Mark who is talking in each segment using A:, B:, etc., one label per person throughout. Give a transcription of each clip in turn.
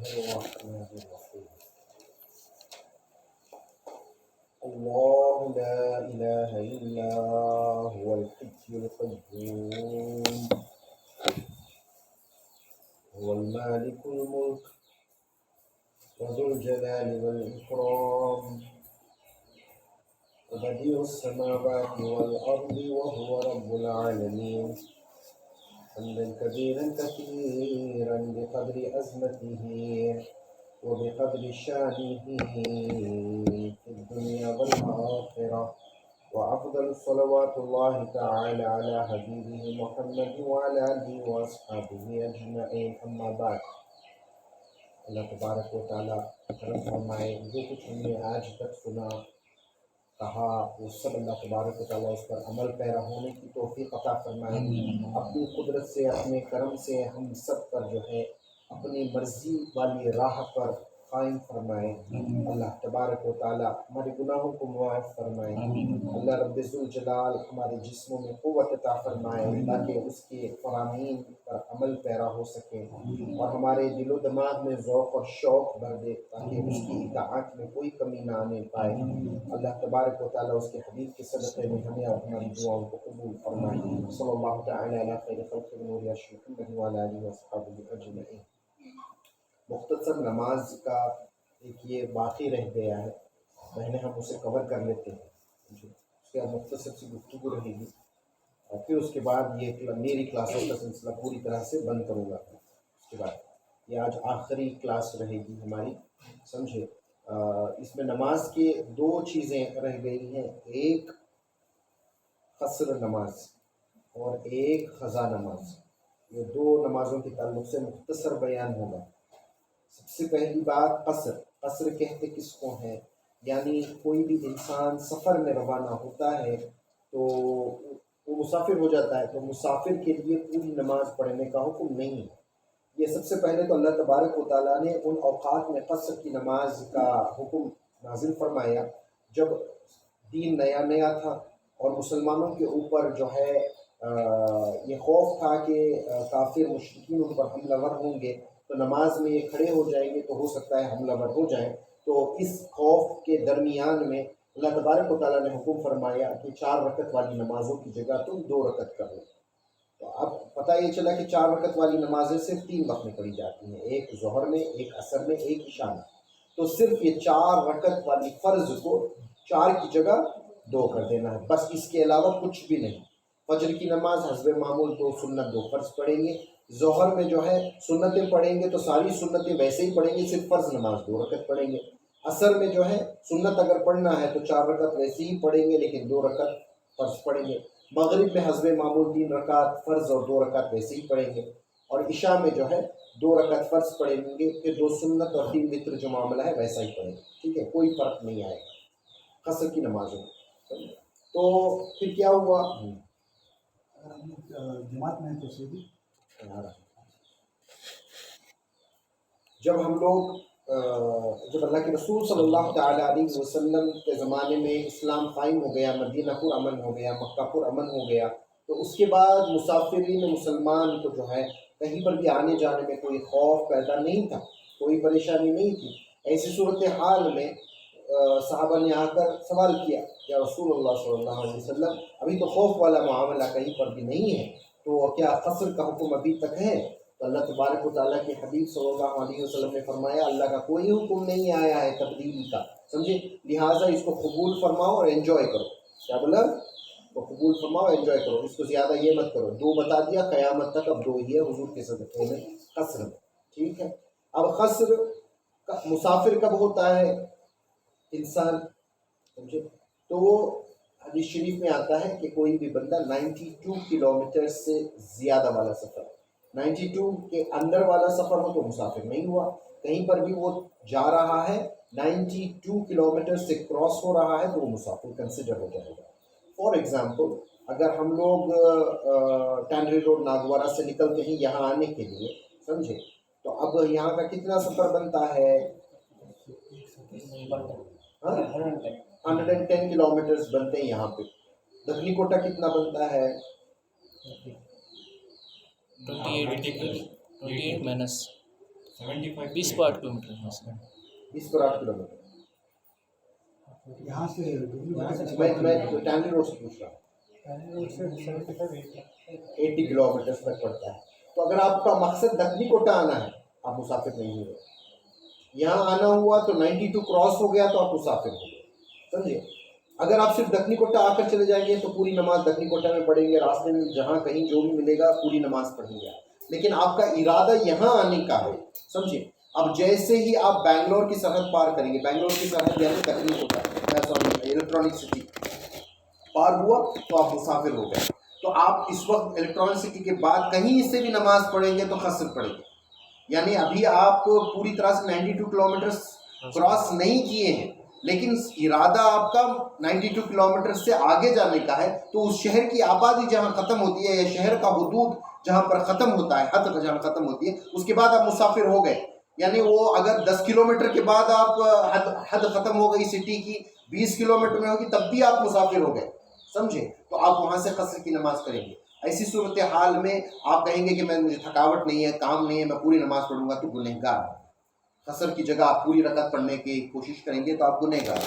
A: الرحمن الرحيم الله لا إله إلا هو الحي القيوم هو المالك الملك وذو الجلال والإكرام وبديع السماوات والأرض وهو رب العالمين حمدا كبيرا كثيرا بقدر أزمته وبقدر شانه في الدنيا والآخرة وأفضل صلوات الله تعالى على حبيبه محمد وعلى آله وأصحابه أجمعين أما بعد. اللہ تبارک و تعالیٰ کرم فرمائے جو کچھ ہم نے آج تک سنا کہا وہ سب اللہ تبارک و تعالیٰ اس پر عمل پیرا ہونے کی توفیق عطا فرمائے. اپنی قدرت سے اپنے کرم سے ہم سب پر جو ہے اپنی مرضی والی راہ پر قائم فرمائے. اللہ تبارک و تعالیٰ ہمارے گناہوں کو معاف فرمائے. اللہ رب ذوالجلال ہمارے جسموں میں قوت عطا فرمائے تاکہ اس کے فرامین پر عمل پیرا ہو سکے اور ہمارے دل و دماغ میں ذوق اور شوق بھر دے تاکہ اس کی اطاعت میں کوئی کمی نہ آنے پائے. اللہ تبارک و تعالیٰ اس کے حبیب کے صدقے میں ہمیں اور ہماری دعاؤں کو قبول فرمائے. صلی اللہ تعالی علی خیر خلق نور محمد وعلی آلہ وصحبہ اجمعین. مختصر نماز کا ایک یہ باقی رہ گیا ہے، پہلے ہم اسے کور کر لیتے ہیں، اس کے بعد مختصر سی گفتگو رہے گی اور پھر اس کے بعد یہ میری کلاسوں کا سلسلہ پوری طرح سے بند کروں گا. اس کے بعد یہ آج آخری کلاس رہے گی ہماری، سمجھے. اس میں نماز کی دو چیزیں رہ گئی ہیں، ایک قصر نماز اور ایک قضا نماز. یہ دو نمازوں کے تعلق سے مختصر بیان ہوگا. سب سے پہلی بات قصر. قصر کہتے کس کو ہیں؟ یعنی کوئی بھی انسان سفر میں روانہ ہوتا ہے تو وہ مسافر ہو جاتا ہے، تو مسافر کے لیے پوری نماز پڑھنے کا حکم نہیں ہے. یہ سب سے پہلے تو اللہ تبارک و تعالیٰ نے ان اوقات میں قصر کی نماز کا حکم نازل فرمایا جب دین نیا نیا تھا اور مسلمانوں کے اوپر جو ہے یہ خوف تھا کہ کافر مشرکین ان پر حملہ ور ہوں گے تو نماز میں یہ کھڑے ہو جائیں گے تو ہو سکتا ہے حملہ ور ہو جائیں. تو اس خوف کے درمیان میں اللہ تبارک و تعالیٰ نے حکم فرمایا کہ 4 رکعت والی نمازوں کی جگہ تم 2 رکعت کر لو. تو اب پتہ یہ چلا کہ 4 رکعت والی نمازیں صرف 3 وقت میں پڑھی جاتی ہیں، ایک ظہر میں، ایک عصر میں، ایک عشاء میں. تو صرف یہ 4 رکعت والی فرض کو 4 کی جگہ 2 کر دینا ہے، بس اس کے علاوہ کچھ بھی نہیں. فجر کی نماز حسب معمول 2 سنت 2 فرض پڑھیں گے. ظہر میں جو ہے سنتیں پڑھیں گے تو ساری سنتیں ویسے ہی پڑھیں گے، صرف فرض نماز 2 رکعت پڑھیں گے. عصر میں جو ہے سنت اگر پڑھنا ہے تو 4 رکعت ویسے ہی پڑھیں گے لیکن 2 رکعت فرض پڑھیں گے. مغرب میں حسب معمول 3 رکعت فرض اور 2 رکعت ویسے ہی پڑھیں گے. اور عشاء میں جو ہے 2 رکعت فرض پڑھیں گے، پھر 2 سنت اور 3 وتر جو معاملہ ہے ویسا ہی پڑھیں گے. ٹھیک ہے، کوئی فرق نہیں آئے گا قصر کی نمازوں میں. تو پھر کیا ہوا؟
B: جماعت میں تو صحیح.
A: جب ہم لوگ جب اللہ کے رسول صلی اللہ تعالیٰ علیہ وسلم کے زمانے میں اسلام قائم ہو گیا، مدینہ پر امن ہو گیا، مکہ پر امن ہو گیا، تو اس کے بعد مسافرین مسلمان کو جو ہے کہیں پر بھی آنے جانے میں کوئی خوف پیدا نہیں تھا، کوئی پریشانی نہیں تھی. ایسی صورتحال میں صحابہ نے آ کر سوال کیا یا رسول اللہ صلی اللہ علیہ وسلم ابھی تو خوف والا معاملہ کہیں پر بھی نہیں ہے، تو کیا قصر کا حکم ابھی تک ہے؟ تو اللہ تبارک و تعالیٰ کے حبیب صلی اللہ علیہ وسلم نے فرمایا اللہ کا کوئی حکم نہیں آیا ہے تبدیلی کا، سمجھے، لہٰذا اس کو قبول فرماؤ اور انجوائے کرو. کیا بولا؟ تو قبول فرماؤ انجوائے کرو، اس کو زیادہ یہ مت کرو. 2 بتا دیا، قیامت تک اب 2 ہی ہے حضور کے صدقے میں قصر میں. ٹھیک ہے. اب قصر مسافر کب ہوتا ہے انسان، سمجھے؟ تو وہ حدیث شریف میں آتا ہے کہ کوئی بھی بندہ 92 کلومیٹر سے زیادہ والا سفر، 92 کے اندر والا سفر ہو تو مسافر نہیں ہوا. کہیں پر بھی وہ جا رہا ہے 92 کلومیٹر سے کراس ہو رہا ہے تو وہ مسافر کنسیڈر ہو جائے گا. فار ایگزامپل اگر ہم لوگ ٹینڈری روڈ ناگوارہ سے نکلتے ہیں یہاں آنے کے لیے، سمجھے، تو اب یہاں کا کتنا سفر بنتا ہے؟ 110 کلومیٹرز بنتے ہیں یہاں پہ. دکنی کوٹا کتنا بنتا ہے؟
C: 28 مائنس
B: 20 کلومیٹر
A: 20 پر 8 کلومیٹر
C: یہاں سے
A: میں ٹانگی روڈ سے پوچھ رہا ہوں 80 کلومیٹر تک پڑتا ہے. تو اگر آپ کا مقصد دکنی کوٹا آنا ہے آپ مسافر نہیں ہوئے. یہاں آنا ہوا تو 92 کراس ہو گیا تو آپ مسافر ہو گئے. سمجھے؟ اگر آپ صرف دکنی کوٹا آ کر چلے جائیں گے تو پوری نماز دکنی کوٹا میں پڑھیں گے، راستے میں جہاں کہیں جو بھی ملے گا پوری نماز پڑھیں گے. لیکن آپ کا ارادہ یہاں آنے کا ہے. سمجھے؟ اب جیسے ہی آپ بنگلور کی سرحد پار کریں گے، بنگلور کی سرحد یعنی دکنی کوٹا الیکٹرانک سٹی پار ہوا تو آپ مسافر ہو گئے. تو آپ اس وقت الیکٹرانک سٹی کے بعد کہیں سے بھی نماز پڑھیں گے تو قصر پڑیں گے. یعنی ابھی آپ پوری طرح سے 92 کلومیٹر کراس نہیں کیے ہیں، لیکن ارادہ آپ کا 92 کلومیٹر سے آگے جانے کا ہے. تو اس شہر کی آبادی جہاں ختم ہوتی ہے یا شہر کا حدود جہاں پر ختم ہوتا ہے، حد جہاں ختم ہوتی ہے، اس کے بعد آپ مسافر ہو گئے. یعنی وہ اگر 10 کلومیٹر کے بعد آپ حد ختم ہو گئی سٹی کی، 20 کلومیٹر میں ہوگی تب بھی آپ مسافر ہو گئے. سمجھے؟ تو آپ وہاں سے قصر کی نماز کریں گے. ایسی صورتحال میں آپ کہیں گے کہ مجھے تھکاوٹ نہیں ہے، کام نہیں ہے، میں پوری نماز پڑھوں گا، تو گنہگار. قصر کی جگہ آپ پوری رکعت پڑھنے کی کوشش کریں گے تو آپ گنہگار.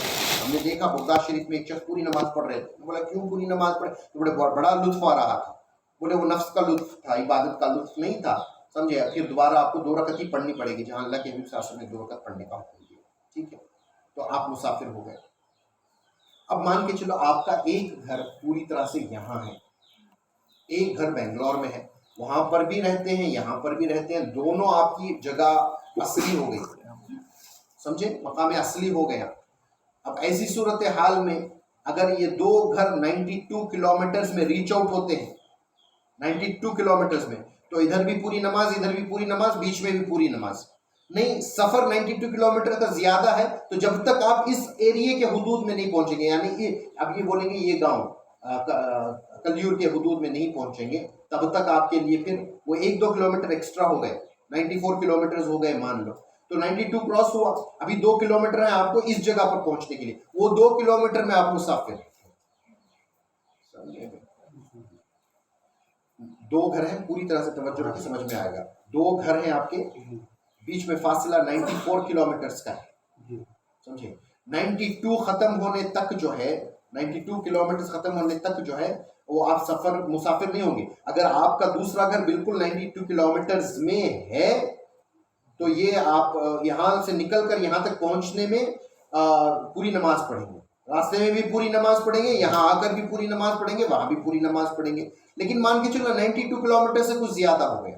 A: ہم نے دیکھا بغداد شریف میں ایک شخص پوری نماز پڑھ رہے تھے. بولا کیوں پوری نماز پڑھے؟ تو بڑا لطف آ رہا تھا. بولے وہ نفس کا لطف تھا، عبادت کا لطف نہیں تھا. سمجھے؟ پھر دوبارہ آپ کو 2 رکعت ہی پڑھنی پڑے گی جہاں اللہ کے حبیب صلی اللہ علیہ وسلم نے 2 رکعت پڑھنے کا حکم دیا. ٹھیک ہے؟ تو آپ مسافر ہو گئے. اب مان کے چلو آپ کا ایک گھر پوری طرح سے یہاں ہے، ایک گھر بنگلور میں ہے، وہاں پر بھی رہتے ہیں یہاں پر بھی رہتے ہیں، دونوں آپ کی جگہ اصلی ہو گئی. سمجھے؟ مقام اصلی ہو گیا. اب ایسی صورتحال میں اگر یہ 2 گھر 92 کلومیٹرز میں ریچ آؤٹ ہوتے ہیں، 92 کلومیٹرز میں، تو ادھر بھی پوری نماز، ادھر بھی پوری نماز، بیچ میں بھی پوری نماز. نہیں، سفر 92 کلومیٹر کا زیادہ ہے تو جب تک آپ اس ایریے کے حدود میں نہیں پہنچیں گے، یعنی اب یہ بولیں گے یہ گاؤں کلیور کے حدود میں نہیں پہنچیں گے، تب تک آپ کے لیے پھر وہ 1-2 کلومیٹر ایکسٹرا ہو گئے، 94 کلومیٹرز ہو گئے مان لو. تو 92 کراس ہوا، ابھی 2 کلومیٹر ہیں آپ کو اس جگہ پر پہنچنے کے لیے، وہ 2 کلومیٹر میں آپ مسافر ہیں. 2 گھر ہیں، پوری طرح سے توجہ رکھیں سمجھ میں آئے گا. 2 گھر ہیں آپ کے، بیچ میں فاصلہ 94 کلومیٹرز کا ہے. سمجھے؟ 92 ختم ہونے تک جو ہے، 92 کلومیٹر ختم ہونے تک جو ہے وہ آپ مسافر نہیں ہوں گے. اگر آپ کا دوسرا گھر بالکل 92 کلومیٹرز میں ہے تو یہ آپ یہاں سے نکل کر یہاں تک پہنچنے میں پوری نماز پڑھیں گے، راستے میں بھی پوری نماز پڑھیں گے، یہاں آ کر بھی پوری نماز پڑھیں گے، وہاں بھی پوری نماز پڑھیں گے. لیکن مان کے چلو 92 کلومیٹر سے کچھ زیادہ ہو گیا،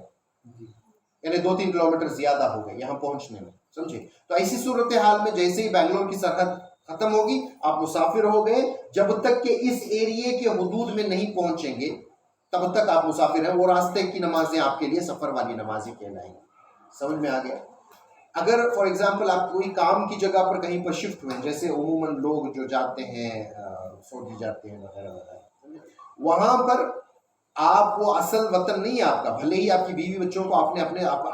A: یعنی 2-3 کلومیٹر زیادہ ہو گئے یہاں پہنچنے میں. سمجھے؟ تو ایسی صورتحال میں جیسے ہی بنگلور کی سرحد ختم ہوگی آپ مسافر ہو گئے. جب تک کہ اس ایریے کے حدود میں نہیں پہنچیں گے تب تک آپ مسافر ہیں. وہ راستے کی نمازیں آپ کے لیے سفر والی نمازیں کہلائیں گی. سمجھ میں آ گیا؟ اگر فار ایگزامپل آپ کوئی کام کی جگہ پر کہیں پر شفٹ ہوئے، جیسے عموماً لوگ جو جاتے ہیں سعودی جاتے ہیں وغیرہ وغیرہ، وہاں پر آپ وہ اصل وطن نہیں ہے آپ کا، بھلے ہی آپ کی بیوی بچوں کو آپ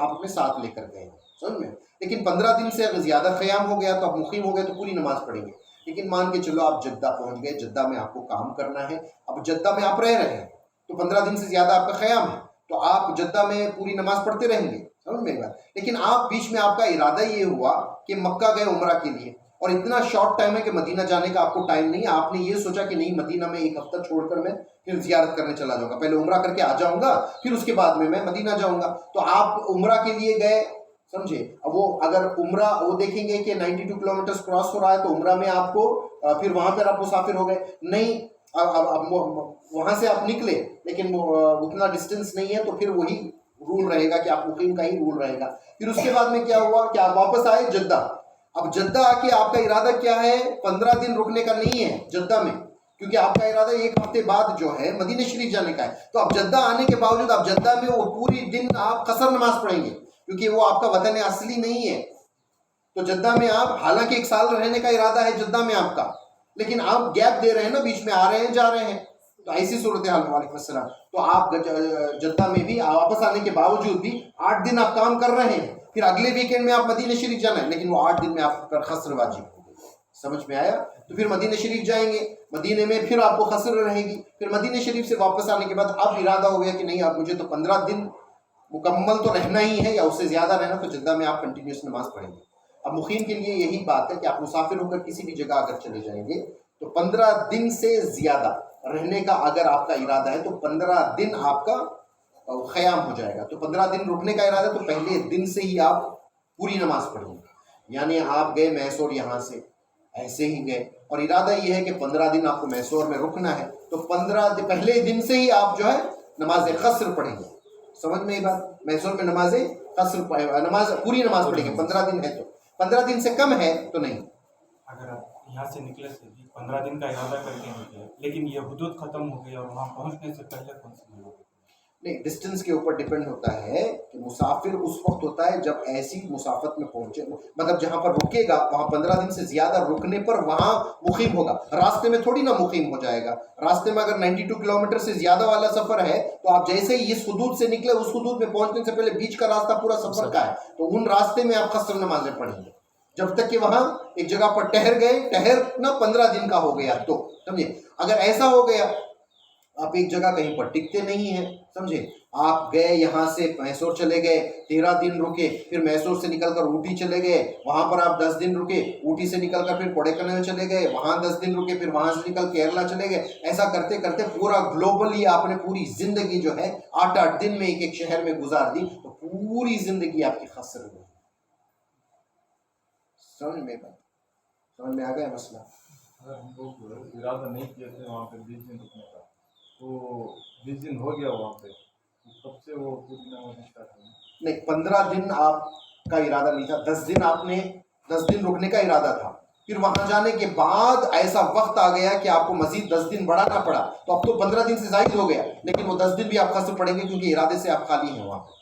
A: اپنے ساتھ لے کر گئے ہیں، سمجھ میں، لیکن 15 دن سے اگر زیادہ قیام ہو گیا تو آپ مقیم ہو گئے تو پوری نماز پڑھیں گے. لیکن مان کے چلو آپ جدہ پہنچ گئے، جدہ میں آپ کو کام کرنا ہے، اب جدہ میں آپ رہ رہے ہیں تو 15 دن سے زیادہ آپ کا قیام ہے تو آپ جدہ میں پوری نماز پڑھتے رہیں گے. سمجھ میں بات؟ لیکن آپ بیچ میں آپ کا ارادہ یہ ہوا کہ مکہ گئے عمرہ کے لیے اور اتنا شارٹ ٹائم ہے کہ مدینہ جانے کا آپ کو ٹائم نہیں ہے، آپ نے یہ سوچا کہ نہیں مدینہ میں 1 ہفتہ چھوڑ کر میں پھر زیارت کرنے چلا جاؤں گا، پہلے عمرہ کر کے آ جاؤں گا پھر اس کے بعد میں مدینہ جاؤں گا. تو آپ عمرہ کے لیے گئے، سمجھے؟ اب وہ اگر عمرہ وہ دیکھیں گے کہ 92 کلومیٹر کراس ہو رہا ہے تو عمرہ میں آپ کو پھر وہاں پر آپ مسافر ہو گئے. نہیں، اب وہاں سے آپ نکلے لیکن اتنا ڈسٹینس نہیں ہے تو پھر وہی رول رہے گا کہ آپ مقیم کا ہی رول رہے گا. پھر اس کے بعد میں کیا ہوا کہ آپ واپس آئے جدہ. اب جدہ آ کے آپ کا ارادہ کیا ہے؟ 15 دن رکنے کا نہیں ہے جدہ میں، کیونکہ آپ کا ارادہ 1 ہفتے بعد جو ہے مدینہ شریف جانے کا ہے. تو اب جدہ آنے کے باوجود آپ جدہ میں وہ پوری دن آپ قصر نماز پڑھیں گے کیونکہ وہ آپ کا وطن اصلی نہیں ہے. تو جدہ میں آپ حالانکہ 1 سال رہنے کا ارادہ ہے جدہ میں آپ کا، لیکن آپ گیپ دے رہے ہیں نا، بیچ میں آ رہے ہیں جا رہے ہیں. تو ایسی صورتحال، وعلیکم السلام، تو آپ جدہ میں بھی واپس آنے کے باوجود بھی 8 دن آپ کام کر رہے ہیں، پھر اگلے ویکینڈ میں آپ مدینہ شریف جانا ہے لیکن وہ 8 دن میں آپ پر قصر واجب ہوگی. سمجھ میں آیا؟ تو پھر مدینہ شریف جائیں گے، مدینے میں پھر آپ کو قصر رہے گی. پھر مدینہ شریف سے واپس آنے کے بعد اب ارادہ ہو گیا کہ نہیں اب مجھے تو 15 دن
B: مکمل تو رہنا ہی ہے یا اس سے زیادہ رہنا تو جدہ میں آپ کنٹینیوس نماز پڑھیں گے. اب مقیم کے لیے یہی بات ہے کہ آپ مسافر ہو کر کسی بھی جگہ اگر چلے جائیں گے تو 15 دن سے زیادہ رہنے کا اگر آپ کا ارادہ ہے تو 15 دن آپ کا قیام ہو جائے گا. تو 15 دن رکنے کا ارادہ تو پہلے دن سے ہی آپ پوری نماز پڑھیں گے. یعنی آپ گئے میسور یہاں سے ایسے ہی گئے اور ارادہ یہ ہے کہ 15 دن آپ کو میسور میں رکنا ہے تو 15 دن پہلے دن سے ہی آپ جو ہے نماز قصر پڑھیں گے. سمجھ میں یہ بات؟ میسور میں نماز قصر نماز پوری نماز پڑھیں گے. 15 دن ہے تو 15 دن سے کم ہے تو نہیں.
C: اگر آپ یہاں سے نکلے سے 15 دن کا ارادہ کر کے نکلے لیکن یہ حدود ختم ہو گئی اور وہاں پہنچنے سے پہلے کون سی نہیں؟
B: نہیں، ڈسٹنس کے اوپر ڈیپینڈ ہوتا ہے کہ مسافر اس وقت ہوتا ہے جب ایسی مسافت میں پہنچے، مطلب جہاں پر رکے گا وہاں 15 دن سے زیادہ رکنے پر وہاں مقیم ہوگا. راستے میں تھوڑی نہ مقیم ہو جائے گا. راستے میں اگر 92 کلومیٹر سے زیادہ والا سفر ہے تو آپ جیسے ہی اس حدود سے نکلے اس حدود میں پہنچنے سے پہلے بیچ کا راستہ پورا سفر کا ہے تو ان راستے میں آپ قصر نمازیں پڑھیں گے جب تک کہ وہاں ایک جگہ پر ٹھہر گئے. ٹھہرنا 15 دن کا ہو گیا تو سمجھے. اگر ایسا ہو گیا آپ ایک جگہ کہیں پر ٹکتے نہیں ہیں، سمجھے، آپ گئے یہاں سے میسور چلے گئے 13 دن رکے، پھر میسور سے نکل کر اوٹی چلے گئے، وہاں پر آپ 10 دن رکے، اوٹی سے نکل کر پھر کوڈیکنل چلے گئے، وہاں 10 دن رکے، پھر وہاں سے نکل کیرلا چلے گئے. ایسا کرتے کرتے پورا گلوبلی آپ نے پوری زندگی جو ہے 8 دن میں ایک شہر میں گزار دی تو پوری زندگی آپ کی خسر ہوئی. سمجھ میں آ گیا مسئلہ؟
D: اگر ہم لوگ ارادہ نہیں کیے تھے وہاں پہ 20 دن رکنے کا تو 20 دن ہو گیا وہاں پہ، کب سے وہ پوری نماز اسٹارٹ ہوئی؟
B: نہیں، 15 دن آپ کا ارادہ نہیں تھا. 10 دن آپ نے 10 دن رکنے کا ارادہ تھا. پھر وہاں جانے کے بعد ایسا وقت آ گیا کہ آپ کو مزید 10 دن بڑھانا پڑا تو اب تو 15 دن سے زائد ہو گیا لیکن وہ 10 دن بھی آپ قصر پڑیں گے کیونکہ ارادے سے آپ خالی ہیں وہاں پہ.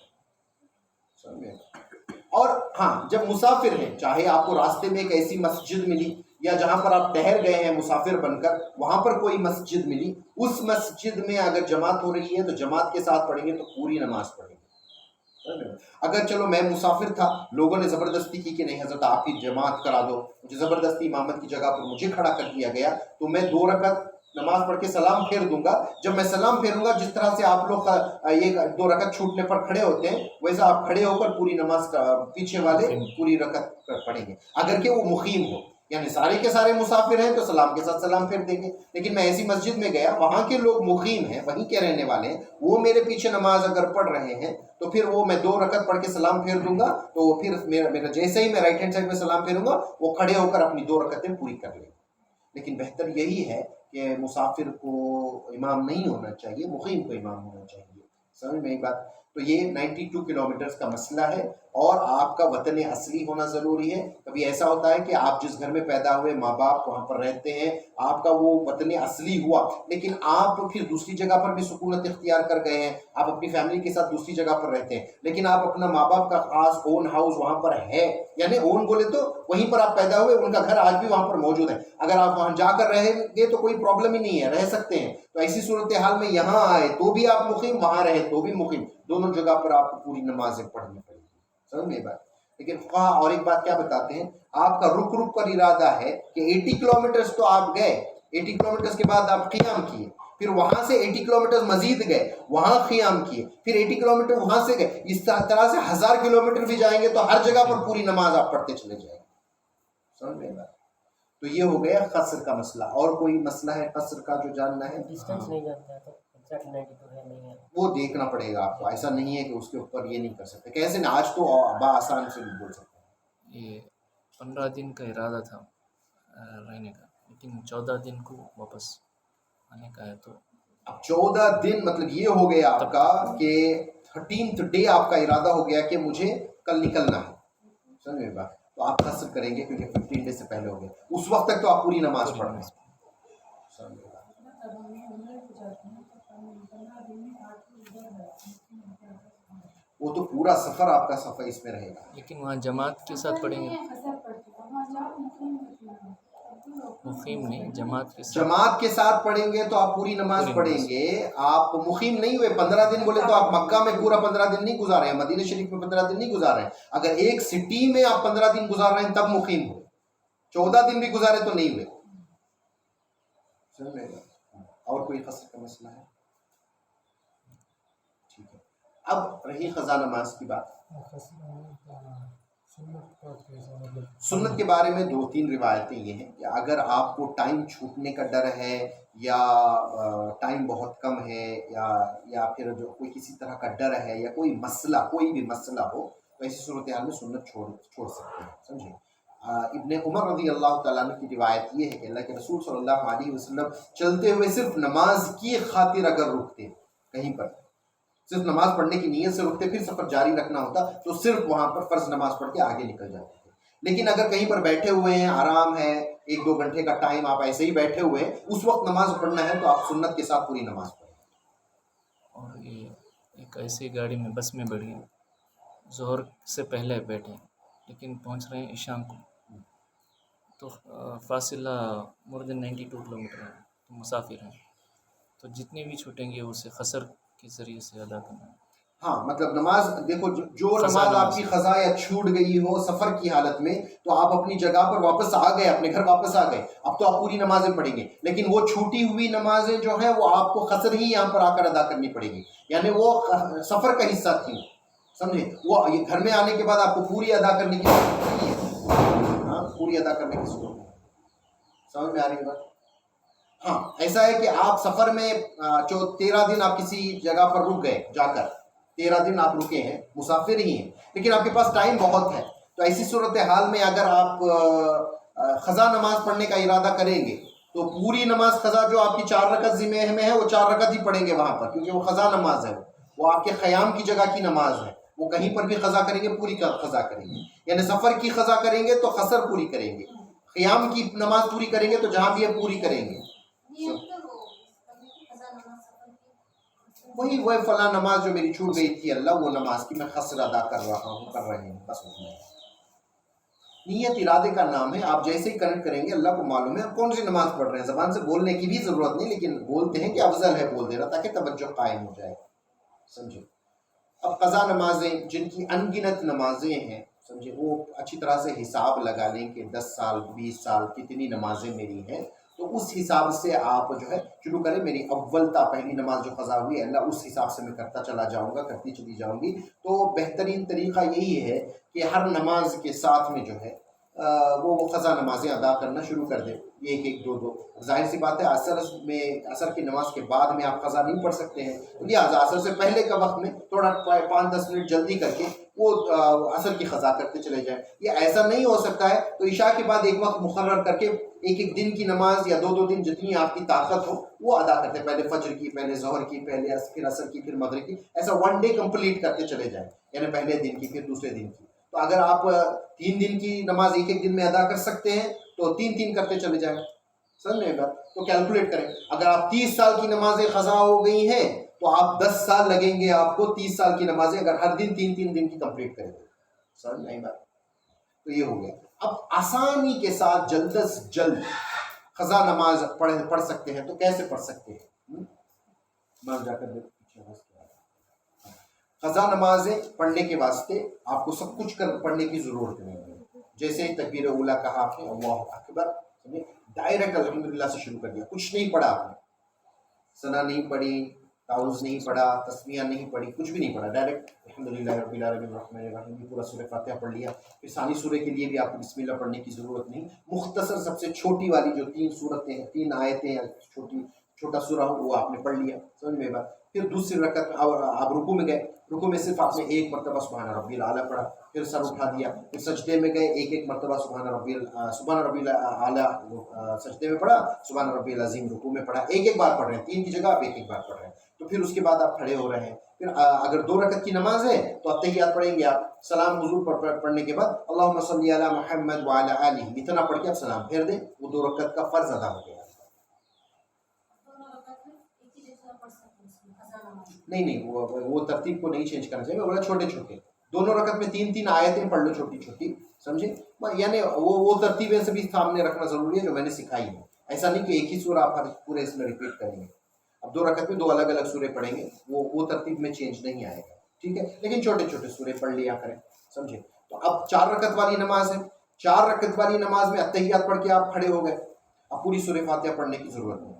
B: اور ہاں جب مسافر ہیں چاہے آپ کو راستے میں ایک ایسی مسجد ملی یا جہاں پر آپ ٹھہر گئے ہیں مسافر بن کر وہاں پر کوئی مسجد ملی، اس مسجد میں اگر جماعت ہو رہی ہے تو جماعت کے ساتھ پڑھیں گے تو پوری نماز پڑھیں گے. اگر چلو میں مسافر تھا، لوگوں نے زبردستی کی کہ نہیں حضرت آپ ہی جماعت کرا دو، مجھے زبردستی امامت کی جگہ پر مجھے کھڑا کر دیا گیا تو میں 2 رکعت نماز پڑھ کے سلام پھیر دوں گا. جب میں سلام پھیروں گا جس طرح سے آپ لوگ یہ 2 رکعت چھوٹنے پر کھڑے ہوتے ہیں ویسا آپ کھڑے ہو کر پوری نماز پیچھے والے پوری رکعت پڑھیں گے اگر کہ وہ مقیم ہو. یعنی سارے کے سارے مسافر ہیں تو سلام کے ساتھ سلام پھیر دیں گے. لیکن میں ایسی مسجد میں گیا وہاں کے لوگ مقیم ہیں، وہیں کے رہنے والے ہیں، وہ میرے پیچھے نماز اگر پڑھ رہے ہیں تو پھر وہ میں 2 رکعت پڑھ کے سلام پھیر دوں گا تو وہ پھر میرا جیسے ہی میں رائٹ ہینڈ سائڈ میں سلام پھیروں گا وہ کھڑے ہو کر اپنی 2 رکعتیں پوری کر لیں گے. لیکن بہتر یہی ہے کہ مسافر کو امام نہیں ہونا چاہیے، مقیم کو امام ہونا چاہیے. سمجھ میں ایک بات؟ تو یہ 92 کلومیٹرز کا مسئلہ ہے اور آپ کا وطن اصلی ہونا ضروری ہے. کبھی ایسا ہوتا ہے کہ آپ جس گھر میں پیدا ہوئے ماں باپ وہاں پر رہتے ہیں، آپ کا وہ وطن اصلی ہوا لیکن آپ پھر دوسری جگہ پر بھی سکونت اختیار کر گئے ہیں، آپ اپنی فیملی کے ساتھ دوسری جگہ پر رہتے ہیں لیکن آپ اپنا ماں باپ کا خاص اون ہاؤس وہاں پر ہے، یعنی اون بولے تو وہیں پر آپ پیدا ہوئے، ان کا گھر آج بھی وہاں پر موجود ہے. اگر آپ وہاں جا کر رہیں گے تو کوئی پرابلم ہی نہیں ہے، رہ سکتے ہیں. تو ایسی صورتحال میں یہاں آئے تو بھی آپ مقیم، وہاں رہے تو بھی مقیم، دونوں جگہ پر آپ کو پوری نمازیں پڑھنی پڑیں گی. سمجھ میں بات؟ لیکن فقہا اور ایک بات کیا بتاتے ہیں، آپ کا رک رک کر ارادہ ہے کہ 80 کلومیٹرز تو آپ گئے، 80 کلومیٹرز کے بعد آپ قیام کیے، پھر وہاں سے 80 کلومیٹر مزید گئے وہاں قیام کیے، پھر 80 کلومیٹر وہاں سے گئے، اس طرح سے 1000 کلومیٹر بھی جائیں گے تو ہر جگہ پر پوری نماز آپ پڑھتے چلے جائیں گے. سمجھ میں بات؟ تو یہ ہو گیا قصر کا مسئلہ. اور کوئی مسئلہ ہے قصر کا جو جاننا ہے؟
E: ڈسٹینس نہیں جانتا ہے تو ایگزیکٹ 92 ہے نہیں ہے،
B: وہ دیکھنا پڑے گا آپ کو. ایسا نہیں ہے کہ اس کے اوپر یہ نہیں کر سکتے. کیسے نا آج تو آسان سے بھی بول سکتے ہیں.
F: یہ 15 دن کا ارادہ تھا رہنے کا لیکن 14 دن کو واپس آنے کا ہے تو
B: اب 14 دن مطلب یہ ہو گیا آپ کا کہ 13th ڈے آپ کا ارادہ ہو گیا کہ مجھے کل نکلنا ہے. سمجھ میں بات؟ تو آپ قصر کریں گے کیونکہ 15 ڈے سے پہلے ہو گیا. اس وقت تک تو آپ پوری نماز پڑھ رہے ہیں. سمجھ میں بات؟ وہ تو پورا سفر آپ کا سفر اس میں رہے گا.
F: لیکن وہاں جماعت کے ساتھ پڑھیں گے، مقیم نہیں جماعت کے ساتھ.
B: جماعت کے ساتھ پڑھیں گے تو آپ پوری نماز پڑھیں گے. آپ مقیم نہیں ہوئے. 15 دن بولے تو آپ مکہ میں پورا 15 دن نہیں گزارے ہیں، مدینہ شریف میں 15 دن نہیں گزارے ہیں. اگر ایک سٹی میں آپ 15 دن گزار رہے ہیں تب مقیم ہوئے. 14 دن بھی گزارے تو نہیں ہوئے. اور کوئی قصر کا مسئلہ ہے؟ ٹھیک ہے. اب رہی قضا نماز کی بات. سنت کے بارے میں 2-3 روایتیں یہ ہیں کہ اگر آپ کو ٹائم چھوٹنے کا ڈر ہے یا ٹائم بہت کم ہے یا پھر جو کوئی کسی طرح کا ڈر ہے یا کوئی مسئلہ کوئی بھی مسئلہ ہو تو ایسی صورتحال میں سنت چھوڑ سکتے ہیں. سمجھے. ابن عمر رضی اللہ تعالیٰ عنہ کی روایت یہ ہے کہ اللہ کے رسول صلی اللہ علیہ وسلم چلتے ہوئے صرف نماز کی خاطر اگر رکتے کہیں پر صرف نماز پڑھنے کی نیت سے رکتے پھر سفر جاری رکھنا ہوتا تو صرف وہاں پر فرض نماز پڑھ کے آگے نکل جاتے تھے. لیکن اگر کہیں پر بیٹھے ہوئے ہیں آرام ہے 1-2 گھنٹے کا ٹائم آپ ایسے ہی بیٹھے ہوئے ہیں اس وقت نماز پڑھنا ہے تو آپ سنت کے ساتھ پوری نماز پڑھیں.
F: اور یہ ایک ایسی گاڑی میں بس میں بیٹھ گئے ظہر سے پہلے بیٹھے لیکن پہنچ رہے ہیں عشاء کو تو فاصلہ مور دین 92 کلومیٹر ہے تو مسافر ہیں تو جتنے بھی چھوٹیں گے اسے قصر کے ذریعے سے ادا کرنا ہے.
B: ہاں مطلب نماز دیکھو جو نماز آپ کی قضا یا چھوٹ گئی ہو سفر کی حالت میں تو آپ اپنی جگہ پر واپس آ گئے اپنے گھر واپس آ گئے اب تو آپ پوری نمازیں پڑھیں گے لیکن وہ چھوٹی ہوئی نمازیں جو ہیں وہ آپ کو قصر ہی یہاں پر آ کر ادا کرنی پڑے گی یعنی وہ سفر کا حصہ تھی. سمجھے. وہ گھر میں آنے کے بعد آپ کو پوری ادا کرنے کی ضرورت نہیں ہے. ہاں پوری ادا کرنے کی ضرورت ہے. سمجھ میں آ رہی ہے بات. ہاں ایسا ہے کہ آپ سفر میں 13 دن آپ کسی جگہ پر رک گئے جا کر 13 دن آپ رکے ہیں مسافر ہی ہیں لیکن آپ کے پاس ٹائم بہت ہے تو ایسی صورتحال میں اگر آپ قضا نماز پڑھنے کا ارادہ کریں گے تو پوری نماز قضا جو آپ کی 4 رکعت ذمہ میں ہے وہ 4 رکعت ہی پڑھیں گے وہاں پر کیونکہ وہ قضا نماز ہے وہ آپ کے قیام کی جگہ کی نماز ہے. وہ کہیں پر بھی قضا کریں گے پوری قضا کریں گے یعنی سفر کی قضا کریں گے تو قصر پوری کریں گے قیام کی نماز پوری کریں گے تو جہاں بھی ہے پوری کریں گے. وہی فلاں نماز جو میری چھوٹ گئی تھی اللہ وہ نماز کی میں قصر ادا کر رہے ہیں بس اتنا ہے. نیت ارادے کا نام ہے. آپ جیسے ہی کنیکٹ کریں گے اللہ کو معلوم ہے کون سی نماز پڑھ رہے ہیں. زبان سے بولنے کی بھی ضرورت نہیں لیکن بولتے ہیں کہ افضل ہے بول دینا تاکہ توجہ قائم ہو جائے. سمجھے. اب قضا نمازیں جن کی انگنت نمازیں ہیں سمجھے وہ اچھی طرح سے حساب لگا لیں کہ 10 سال 20 سال کتنی نمازیں میری ہیں تو اس حساب سے آپ جو ہے شروع کریں. میری پہلی نماز جو قضا ہوئی ہے اللہ اس حساب سے میں کرتا چلا جاؤں گا کرتی چلی جاؤں گی. تو بہترین طریقہ یہی ہے کہ ہر نماز کے ساتھ میں جو ہے وہ قضا نمازیں ادا کرنا شروع کر دیں 1-1 2 ظاہر سی بات ہے عصر کی نماز کے بعد میں آپ قضا نہیں پڑھ سکتے ہیں لہٰذا عصر سے پہلے کا وقت میں تھوڑا 5-10 منٹ جلدی کر کے وہ عصر کی قضا کرتے چلے جائیں. یہ ایسا نہیں ہو سکتا ہے تو عشاء کے بعد ایک وقت مقرر کر کے 1-1 دن کی نماز یا 2-2 دن جتنی آپ کی طاقت ہو وہ ادا کرتے ہیں. پہلے فجر کی پہلے ظہر کی پہلے پھر عصر کی پھر مغرب کی ایسا 1 ڈے کمپلیٹ کرتے چلے جائیں یعنی پہلے دن کی پھر دوسرے دن کی. تو اگر آپ 3 دن کی نماز 1-1 دن میں ادا کر سکتے ہیں تو 3-3 کرتے چلے جائیں. سمجھے گا. تو کیلکولیٹ کریں اگر آپ 30 سال کی نمازیں قضا ہو گئی ہیں تو آپ 10 سال لگیں گے آپ کو 30 سال کی نمازیں اگر ہر دن 3-3 دن کی کمپلیٹ کریں گے. سمجھ نہیں بات. تو یہ ہو گیا. اب آسانی کے ساتھ جلد از جلد قضا نماز پڑھ سکتے ہیں تو کیسے پڑھ سکتے ہیں. میں جا کر قضا نمازیں پڑھنے کے واسطے آپ کو سب کچھ پڑھنے کی ضرورت نہیں ہے. جیسے تکبیر اولیٰ کہا آپ نے اللہ اکبر ڈائریکٹ الحمدللہ سے شروع کر دیا. کچھ نہیں پڑھا آپ نے ثنا نہیں پڑھی تعوذ نہیں پڑھا تسمیہ نہیں پڑھی کچھ بھی نہیں پڑھا ڈائریکٹ الحمدللہ رب العالمین الرحمن الرحیم پورا سورہ فاتحہ پڑھ لیا. پھر ثانی سورہ کے لیے بھی آپ کو بسم اللہ پڑھنے کی ضرورت نہیں. مختصر سب سے چھوٹی والی جو 3 سورتیں ہیں 3 آیتیں چھوٹا سورہ ہو وہ آپ نے پڑھ لیا. سمجھ میں بات. پھر دوسری رکعت آپ رکوع میں گئے رکوع میں صرف آپ نے 1 مرتبہ سبحان ربی الاعلیٰ پڑھا پھر سر اٹھا دیا. پھر سجدے میں گئے 1 مرتبہ سبحان ربی الاعلیٰ سجدے میں پڑھا سبحان ربی العظیم رکوع میں پڑھا. 1 بار پڑھ رہے ہیں 3 کی جگہ آپ 1 بار پڑھ رہے ہیں. تو پھر اس کے بعد آپ کھڑے ہو رہے ہیں. پھر اگر 2 رکعت کی نماز ہے تو اتحیات پڑھیں گے آپ. سلام حضور پر پڑھنے کے بعد اللہم صلی علی محمد وعلی آلہ اتنا پڑھ کے آپ سلام پھیر دیں. وہ 2 رکعت کا فرض ادا ہو گیا. نہیں وہ ترتیب کو نہیں چینج کرنا چاہیے. میں بولا چھوٹے دونوں رکعت میں 3 آیتیں پڑھ لو چھوٹی سمجھے. یعنی وہ ترتیبیں سے بھی سامنے رکھنا ضروری ہے جو میں نے سکھائی ہے. ایسا نہیں کہ ایک ہی سورہ آپ پورے اس میں ریپیٹ کریں گے. اب 2 رکعت میں 2 الگ الگ سورے پڑھیں گے وہ ترتیب میں چینج نہیں آئے گا. ٹھیک ہے. لیکن چھوٹے سورے پڑھ لیا کریں. سمجھے. تو اب 4 رکعت والی نماز ہے. 4 رکعت والی نماز میں اتحیات پڑھ کے آپ کھڑے ہو گئے. اب پوری سورہ فاتحہ پڑھنے کی ضرورت نہیں.